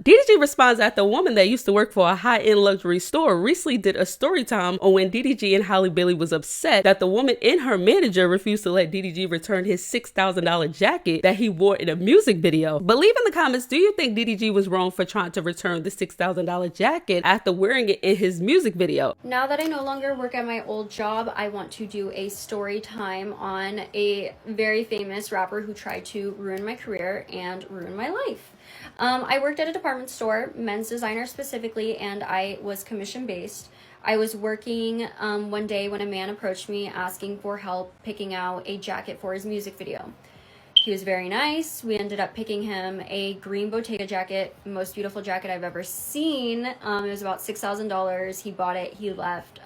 DDG responds that the woman that used to work for a high-end luxury store recently did a story time on when DDG and Halle Bailey was upset that the woman and her manager refused to let DDG return his $6,000 jacket that he wore in a music video. But leave in the comments, do you think DDG was wrong for trying to return the $6,000 jacket after wearing it in his music video? Now that I no longer work at my old job, I want to do a story time on a very famous rapper who tried to ruin my career and ruin my life. I worked at a department store, men's designer specifically, and I was commission based. I was working one day when a man approached me asking for help picking out a jacket for his music video. He was very nice. We ended up picking him a green Bottega jacket, most beautiful jacket I've ever seen. It was about $6,000. He bought it, he left.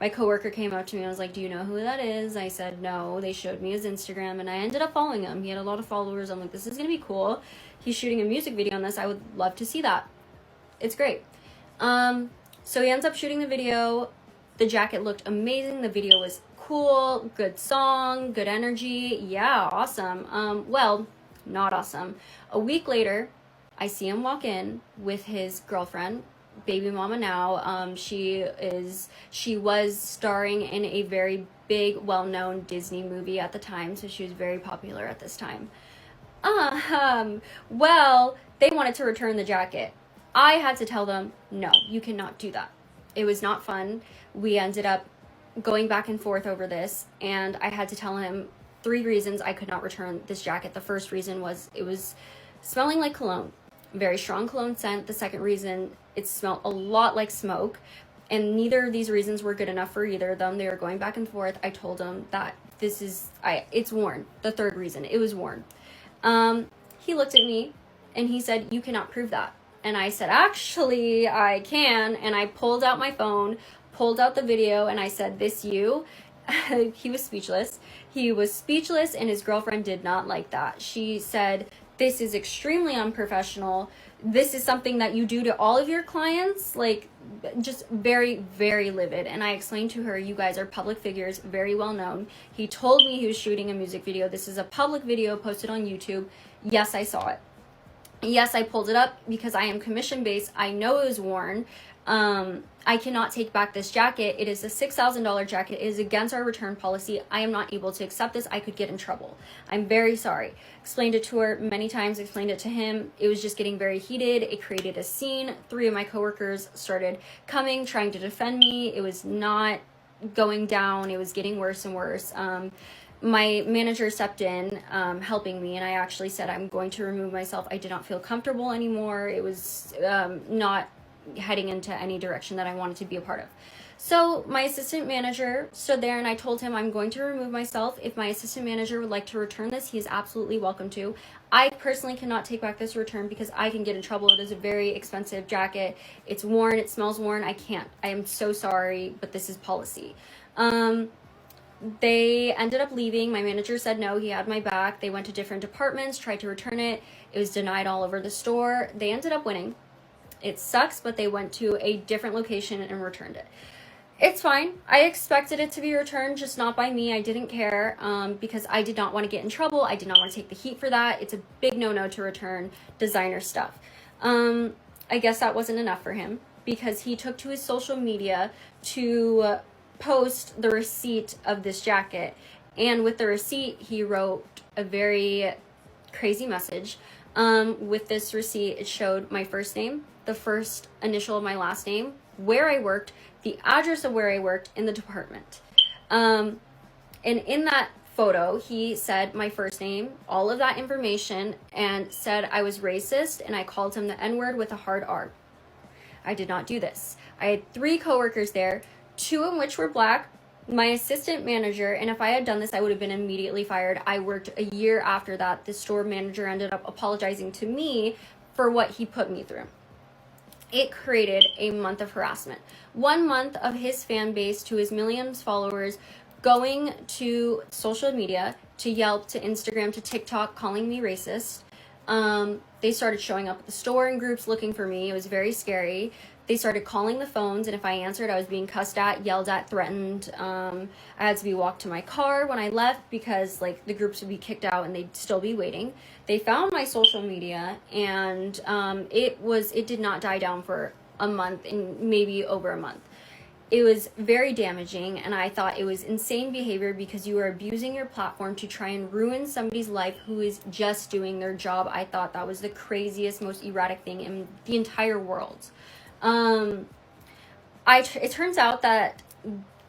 My coworker came up to me and was like, "Do you know who that is?" I said, "No." They showed me his Instagram and I ended up following him. He had a lot of followers. I'm like, this is gonna be cool. He's shooting a music video on this. I would love to see that. It's great. So he ends up shooting the video. The jacket looked amazing. The video was cool, good song, good energy. Yeah, awesome. Well, not awesome. A week later, I see him walk in with his girlfriend, baby mama now. She was starring in a very big, well-known Disney movie at the time, so she was very popular at this time. Well, they wanted to return the jacket. I had to tell them, no, you cannot do that. It was not fun. We ended up going back and forth over this, and I had to tell him 3 reasons I could not return this jacket. The first reason was it was smelling like cologne, very strong cologne scent. The second reason, it smelled a lot like smoke, and neither of these reasons were good enough for either of them. They were going back and forth. I told him that it's worn. The third reason, it was worn. He looked at me and he said, "You cannot prove that." And I said, "Actually, I can." And I pulled out my phone, pulled out the video, and I said, "This you?" He was speechless. He was speechless, and his girlfriend did not like that. She said, "This is extremely unprofessional. This is something that you do to all of your clients." Like, just very, very livid. And I explained to her, you guys are public figures, very well known. He told me he was shooting a music video. This is a public video posted on YouTube. Yes, I saw it. Yes, I pulled it up because I am commission based. I know it was worn. I cannot take back this jacket. It is a $6,000 jacket. It is against our return policy. I am not able to accept this. I could get in trouble. I'm very sorry. Explained it to her many times, explained it to him. It was just getting very heated. It created a scene. 3 of my coworkers started coming, trying to defend me. It was not going down. It was getting worse and worse. My manager stepped in, helping me, and I actually said, "I'm going to remove myself." I did not feel comfortable anymore. It was not heading into any direction that I wanted to be a part of. So my assistant manager stood there, and I told him, "I'm going to remove myself. If my assistant manager would like to return this, he is absolutely welcome to. I personally cannot take back this return because I can get in trouble. It is a very expensive jacket. It's worn. It smells worn. I can't. I am so sorry, but this is policy." They ended up leaving. My manager said no, he had my back. They went to different departments, tried to return it. It was denied all over the store. They ended up winning. It sucks, but they went to a different location and returned it. It's fine. I expected it to be returned, just not by me. I didn't care because I did not want to get in trouble. I did not want to take the heat for that. It's a big no-no to return designer stuff. I guess that wasn't enough for him because he took to his social media to post the receipt of this jacket, and with the receipt he wrote a very crazy message. With this receipt, it showed my first name, the first initial of my last name, where I worked, the address of where I worked in the department, and in that photo he said my first name, all of that information, and said I was racist and I called him the N-word with a hard R. I did not do this. I had 3 coworkers there, 2 of which were black, my assistant manager, and if I had done this, I would have been immediately fired. I worked a year after that. The store manager ended up apologizing to me for what he put me through. It created a month of harassment. 1 month of his fan base, to his millions of followers, going to social media, to Yelp, to Instagram, to TikTok, calling me racist. They started showing up at the store in groups looking for me. It was very scary. They started calling the phones, and if I answered, I was being cussed at, yelled at, threatened. I had to be walked to my car when I left because like the groups would be kicked out and they'd still be waiting. They found my social media, and it did not die down for a month, and maybe over a month. It was very damaging, and I thought it was insane behavior because you are abusing your platform to try and ruin somebody's life who is just doing their job. I thought that was the craziest, most erratic thing in the entire world. It turns out that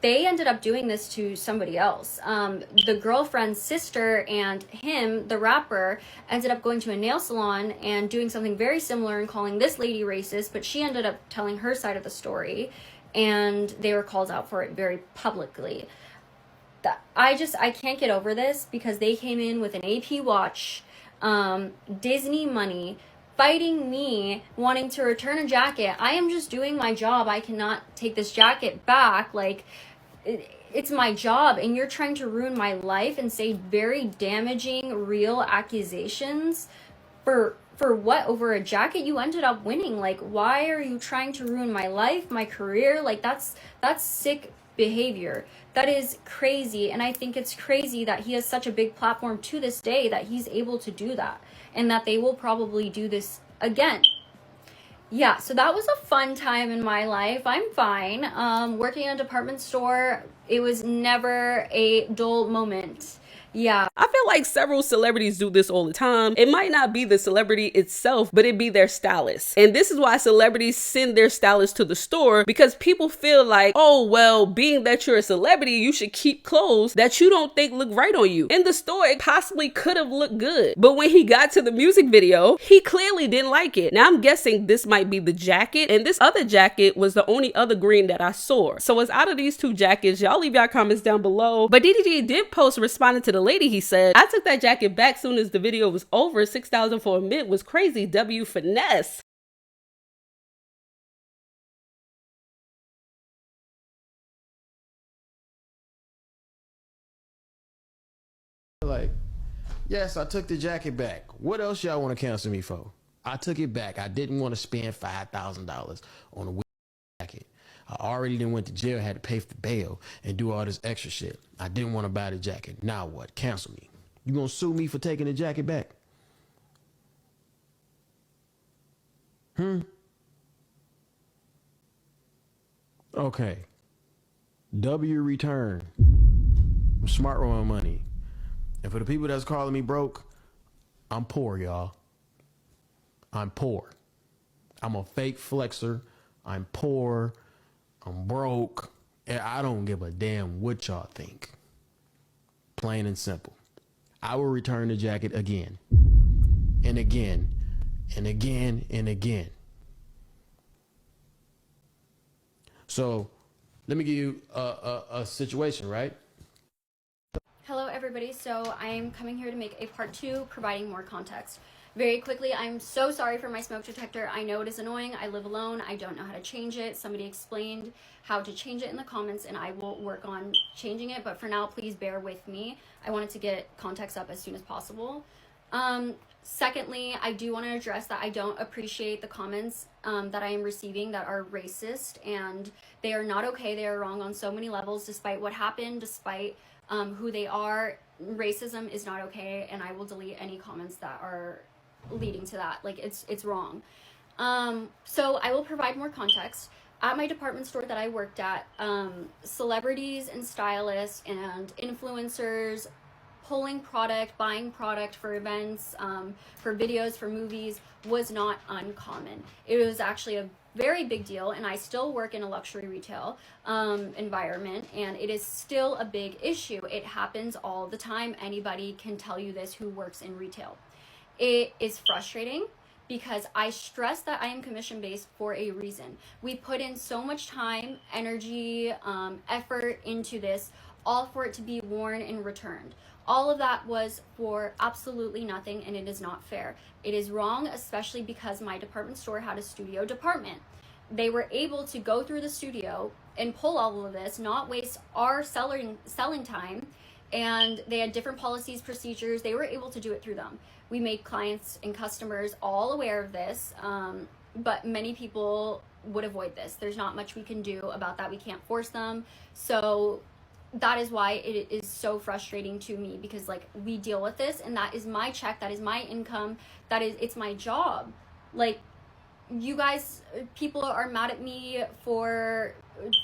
they ended up doing this to somebody else. The girlfriend's sister and him, the rapper, ended up going to a nail salon and doing something very similar and calling this lady racist, but she ended up telling her side of the story, and they were called out for it very publicly. I can't get over this because they came in with an AP watch, Disney money, fighting me, wanting to return a jacket. I am just doing my job. I cannot take this jacket back. Like, it's my job, and you're trying to ruin my life and say very damaging, real accusations for what? Over a jacket you ended up winning. Like, why are you trying to ruin my life, my career? Like, that's sick behavior. That is crazy, and I think it's crazy that he has such a big platform to this day that he's able to do that, and that they will probably do this again. Yeah, so that was a fun time in my life. I'm fine. Working in a department store, it was never a dull moment. Yeah. I feel like several celebrities do this all the time. It might not be the celebrity itself, but it be their stylist. And this is why celebrities send their stylist to the store, because people feel like, oh, well, being that you're a celebrity, you should keep clothes that you don't think look right on you. In the store, it possibly could have looked good. But when he got to the music video, he clearly didn't like it. Now I'm guessing this might be the jacket, and this other jacket was the only other green that I saw. So it's out of these two jackets. Y'all leave y'all comments down below. But DDG did post responding to the lady. He said, I took that jacket back soon as the video was over. $6,000 for a mint was crazy. W finesse. Like, yes, I took the jacket back. What else y'all want to cancel me for? I took it back. I didn't want to spend $5,000 on a jacket. I already done went to jail, had to pay for bail and do all this extra shit. I didn't want to buy the jacket. Now what? Cancel me. You gonna sue me for taking the jacket back? Okay. W return. I'm smart with my money. And for the people that's calling me broke, I'm poor, y'all. I'm poor. I'm a fake flexer. I'm poor. I'm broke. And I don't give a damn what y'all think. Plain and simple. I will return the jacket again. And again. And again. And again. So, let me give you a situation, right? Hello everybody, so I'm coming here to make a part 2 providing more context. Very quickly, I'm so sorry for my smoke detector. I know it is annoying. I live alone. I don't know how to change it. Somebody explained how to change it in the comments, and I will work on changing it, but for now, please bear with me. I wanted to get context up as soon as possible. Secondly, I do want to address that I don't appreciate the comments that I am receiving that are racist, and they are not okay. They are wrong on so many levels, despite what happened, despite who they are. Racism is not okay, and I will delete any comments that are leading to that. Like, it's wrong. So I will provide more context. At my department store that I worked at, celebrities and stylists and influencers pulling product, buying product for events, for videos, for movies was not uncommon. It was actually a very big deal, and I still work in a luxury retail environment, and it is still a big issue. It happens all the time. Anybody can tell you this who works in retail. It is frustrating because I stress that I am commission-based for a reason. We put in so much time, energy, effort into this, all for it to be worn and returned. All of that was for absolutely nothing, and it is not fair. It is wrong, especially because my department store had a studio department. They were able to go through the studio and pull all of this, not waste our selling time, and they had different policies, procedures. They were able to do it through them. We made clients and customers all aware of this. but many people would avoid this. There's not much we can do about that. We can't force them. So that is why it is so frustrating to me, because like we deal with this, and that is my check, that is my income, it's my job. Like, you guys, people are mad at me for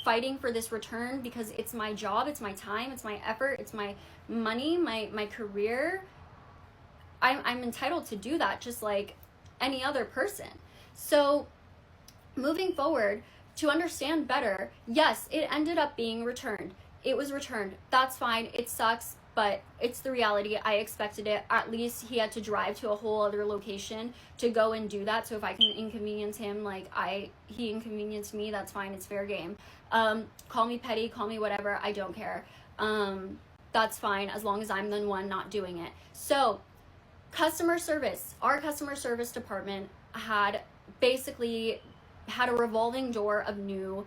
fighting for this return because it's my job, it's my time, it's my effort, it's my money, my career. I'm entitled to do that just like any other person. So moving forward, to understand better, yes, it ended up being returned. It was returned. That's fine. It sucks, but it's the reality. I expected it. At least he had to drive to a whole other location to go and do that. So if I can inconvenience him, like he inconvenienced me, that's fine. It's fair game. Call me petty, call me whatever. I don't care. That's fine as long as I'm the one not doing it. So customer service, our customer service department basically had a revolving door of new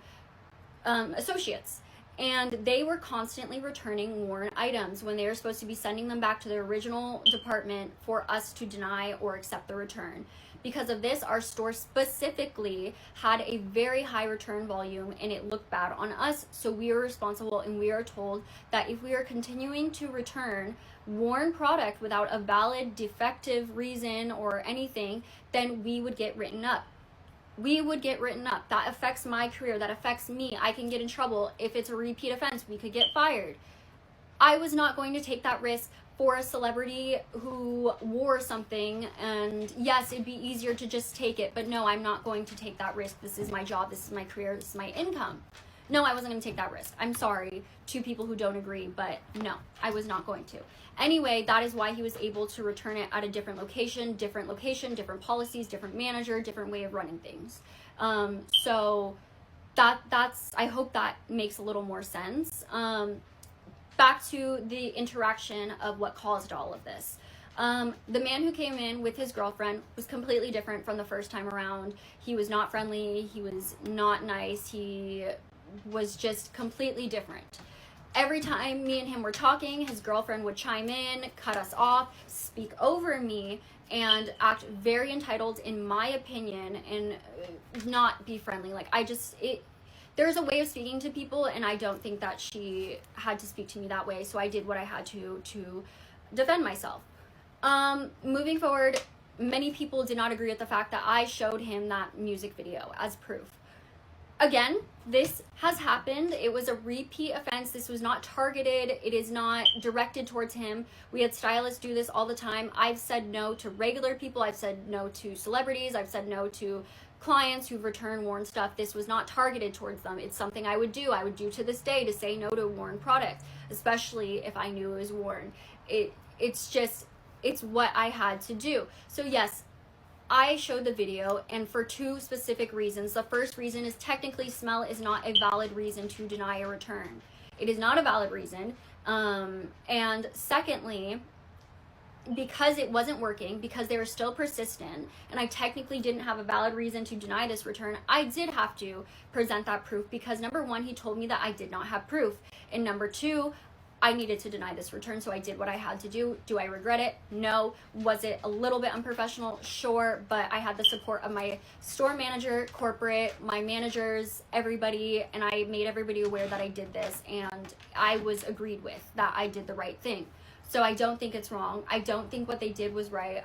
associates. And they were constantly returning worn items when they were supposed to be sending them back to the original department for us to deny or accept the return. Because of this, our store specifically had a very high return volume, and it looked bad on us. So we are responsible, and we are told that if we are continuing to return worn product without a valid defective reason or anything, then we would get written up. We would get written up. That affects my career. That affects me. I can get in trouble. If it's a repeat offense, we could get fired. I was not going to take that risk for a celebrity who wore something, and yes, it'd be easier to just take it, but no, I'm not going to take that risk. This is my job. This is my career. This is my income. No, I wasn't going to take that risk. I'm sorry to people who don't agree, but no, I was not going to. Anyway, that is why he was able to return it at a different location, different policies, different manager, different way of running things. So that's, I hope that makes a little more sense. Back to the interaction of what caused all of this. The man who came in with his girlfriend was completely different from the first time around. He was not friendly. He was not nice. He was just completely different. Every time me and him were talking, his girlfriend would chime in, cut us off, speak over me, and act very entitled, in my opinion, and not be friendly. Like, there's a way of speaking to people, and I don't think that she had to speak to me that way, so I did what I had to defend myself. Moving forward, many people did not agree with the fact that I showed him that music video as proof. Again, this has happened. It was a repeat offense. This was not targeted. It is not directed towards him. We had stylists do this all the time. I've said no to regular people. I've said no to celebrities. I've said no to clients who've returned worn stuff. This was not targeted towards them. It's something I would do. I would do to this day, to say no to worn product, especially if I knew it was worn. It's what I had to do. So yes, I showed the video, and for two specific reasons. The first reason is technically smell is not a valid reason to deny a return. It is not a valid reason. And secondly, because it wasn't working, because they were still persistent, and I technically didn't have a valid reason to deny this return, I did have to present that proof, because number one, he told me that I did not have proof, and number two, I needed to deny this return, so I did what I had to do. Do I regret it? No. Was it a little bit unprofessional? Sure, but I had the support of my store manager, corporate, my managers, everybody, and I made everybody aware that I did this, and I was agreed with that I did the right thing. So I don't think it's wrong. I don't think what they did was right.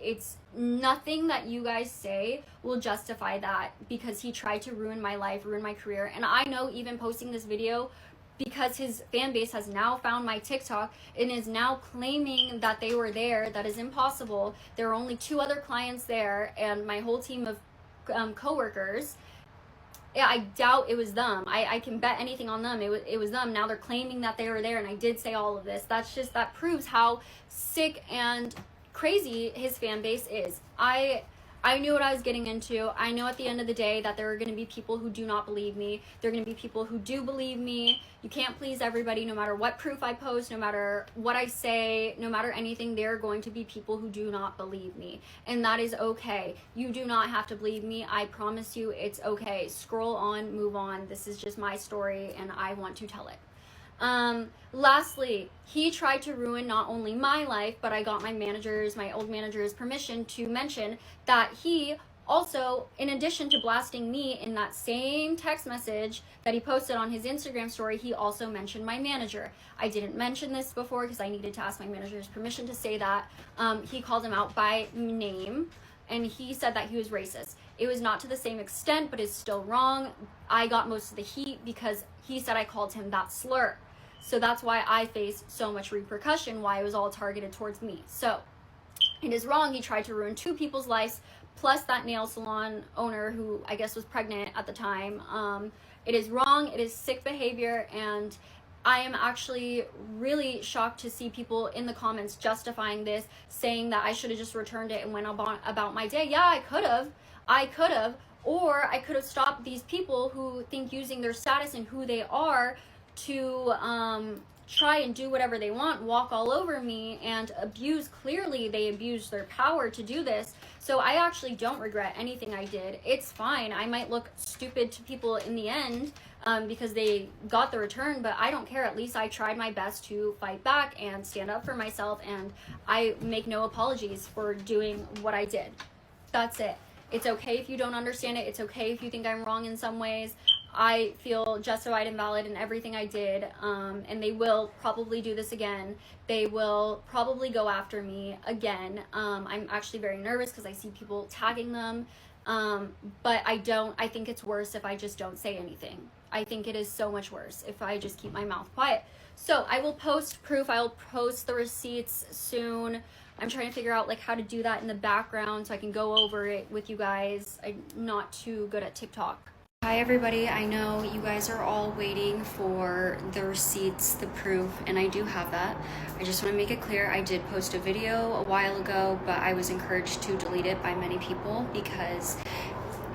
It's nothing that you guys say will justify that, because he tried to ruin my life, ruin my career, and I know even posting this video, because his fan base has now found my TikTok and is now claiming that they were there. That is impossible. There are only 2 other clients there, and my whole team of coworkers. Yeah, I doubt it was them. I can bet anything on them. It was them. Now they're claiming that they were there, and I did say all of this. That proves how sick and crazy his fan base is. I knew what I was getting into. I know at the end of the day that there are going to be people who do not believe me. There are going to be people who do believe me. You can't please everybody, no matter what proof I post, no matter what I say, no matter anything. There are going to be people who do not believe me, and that is okay. You do not have to believe me. I promise you, it's okay. Scroll on, move on. This is just my story, and I want to tell it. Lastly, he tried to ruin not only my life, but I got my old manager's permission to mention that he Also, in addition to blasting me in that same text message that he posted on his Instagram story, he also mentioned my manager. I didn't mention this before because I needed to ask my manager's permission to say that. He called him out by name, and he said that he was racist. It was not to the same extent, but it's still wrong. I got most of the heat because he said I called him that slur. So that's why I face so much repercussion, why it was all targeted towards me. So it is wrong. He tried to ruin 2 people's lives, plus that nail salon owner who I guess was pregnant at the time. It is wrong. It is sick behavior, and I am actually really shocked to see people in the comments justifying this, saying that I should have just returned it and went about my day. Yeah, I could have, or I could have stopped these people who think using their status and who they are to try and do whatever they want, walk all over me, and abuse. Clearly they abused their power to do this. So I actually don't regret anything I did. It's fine. I might look stupid to people in the end because they got the return, but I don't care. At least I tried my best to fight back and stand up for myself, and I make no apologies for doing what I did. That's it. It's okay if you don't understand it. It's okay if you think I'm wrong in some ways. I feel justified and valid in everything I did, and they will probably do this again. They will probably go after me again. I'm actually very nervous because I see people tagging them, but I think it's worse if I just don't say anything. I think it is so much worse if I just keep my mouth quiet. So I will post proof. I will post the receipts soon. I'm trying to figure out like how to do that in the background so I can go over it with you guys. I'm not too good at TikTok. Hi everybody, I know you guys are all waiting for the receipts, the proof, and I do have that. I just want to make it clear, I did post a video a while ago, but I was encouraged to delete it by many people because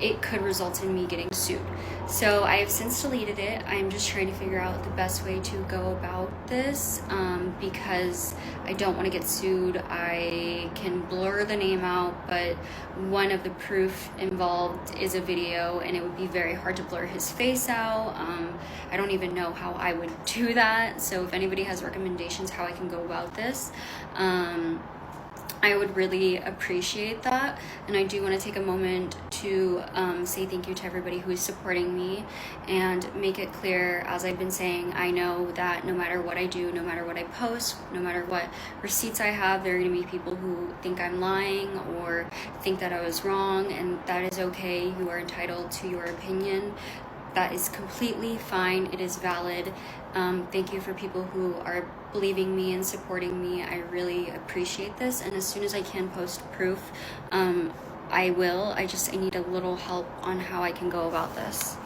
it could result in me getting sued. So I have since deleted it. I'm just trying to figure out the best way to go about this because I don't want to get sued. I can blur the name out, but one of the proof involved is a video, and it would be very hard to blur his face out. I don't even know how I would do that. So if anybody has recommendations how I can go about this, I would really appreciate that. And I do want to take a moment to say thank you to everybody who is supporting me and make it clear, as I've been saying, I know that no matter what I do, no matter what I post, no matter what receipts I have, there are going to be people who think I'm lying or think that I was wrong, and that is okay. You are entitled to your opinion. That is completely fine. It is valid. Thank you for people who are believing me and supporting me. I really appreciate this. And as soon as I can post proof, I will. I need a little help on how I can go about this.